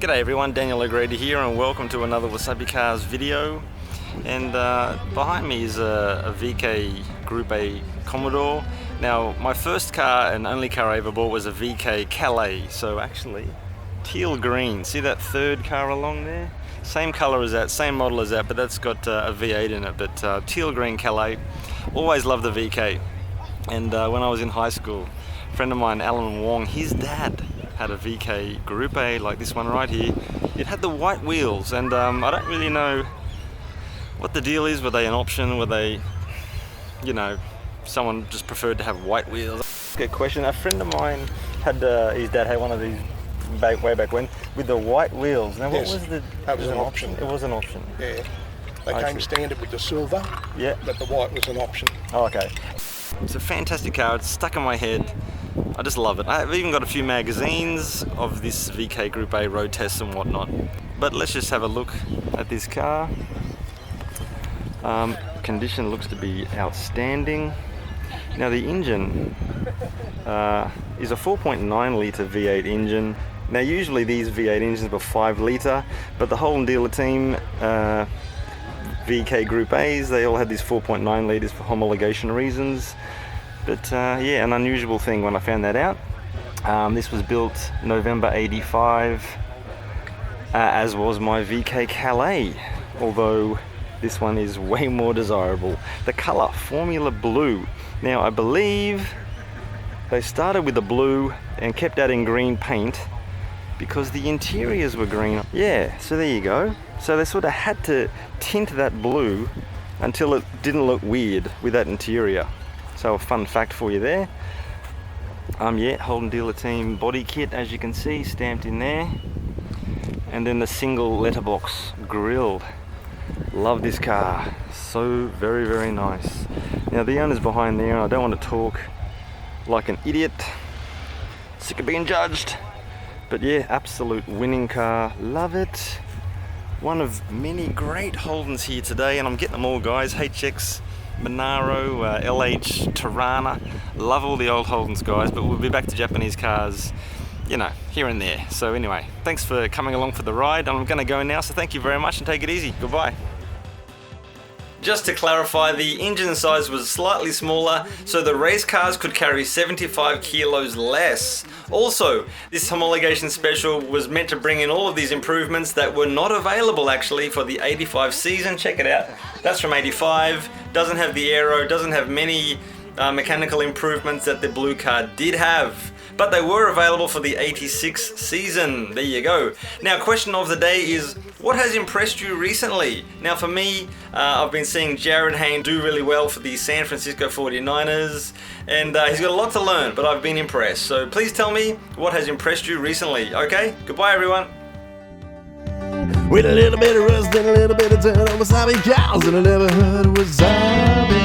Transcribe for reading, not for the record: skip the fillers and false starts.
G'day everyone, Daniel O'Grady here and welcome to another WasabiCars video. And behind me is a VK Group A Commodore. Now my first car and only car I ever bought was a VK Calais, so actually teal green. See that third car along there? Same colour as that, same model as that, but that's got a V8 in it, but teal green Calais. Always loved the VK. And when I was in high school, a friend of mine, Alan Wong, his dad had a VK Group A like this one right here. It had the white wheels, and I don't really know what the deal is. Were they an option? Were they, someone just preferred to have white wheels? Good question. A friend of mine had, his dad had one of these way back when with the white wheels. Now, Yes, what was the? that was an option. It was an option. Yeah, they came standard with the silver. Yeah, but the white was an option. Oh, okay. It's a fantastic car. It's stuck in my head. I just love it. I've even got a few magazines of this VK Group A road tests and whatnot. But let's just have a look at this car. Condition looks to be outstanding. Now the engine is a 4.9 litre V8 engine. Now usually these V8 engines were 5 litre, but the Holden Dealer Team VK Group A's, they all had these 4.9 litres for homologation reasons. But yeah, an unusual thing when I found that out. This was built November 85, as was my VK Calais, although this one is way more desirable. The colour, Formula Blue. Now I believe they started with the blue and kept adding green paint because the interiors were green. Yeah, so there you go. So they sort of had to tint that blue until it didn't look weird with that interior. So a fun fact for you there. Yeah, Holden Dealer Team body kit, as you can see, stamped in there. And then the single letterbox grille. Love this car. So very, very nice. Now the owner's behind there, and I don't want to talk like an idiot. Sick of being judged. But yeah, absolute winning car. Love it. One of many great Holdens here today, and I'm getting them all, guys. HX, Monaro, LH, Tirana. Love all the old Holdens, guys, but we'll be back to Japanese cars, here and there. So anyway, thanks for coming along for the ride. I'm going to go now, so thank you very much and take it easy. Goodbye. Just to clarify, the engine size was slightly smaller, so the race cars could carry 75 kilos less. Also, this homologation special was meant to bring in all of these improvements that were not available actually for the 85 season. Check it out. That's from 85. Doesn't have the aero, doesn't have many mechanical improvements that the blue car did have. But they were available for the 86 season. There you go. Now, question of the day is, what has impressed you recently? Now, for me, I've been seeing Jared Hayne do really well for the San Francisco 49ers, and he's got a lot to learn, but I've been impressed. So please tell me what has impressed you recently. Okay, goodbye everyone. With a little bit of rust and a little bit of turn on WasabiCars in the neighborhood, Wasabi.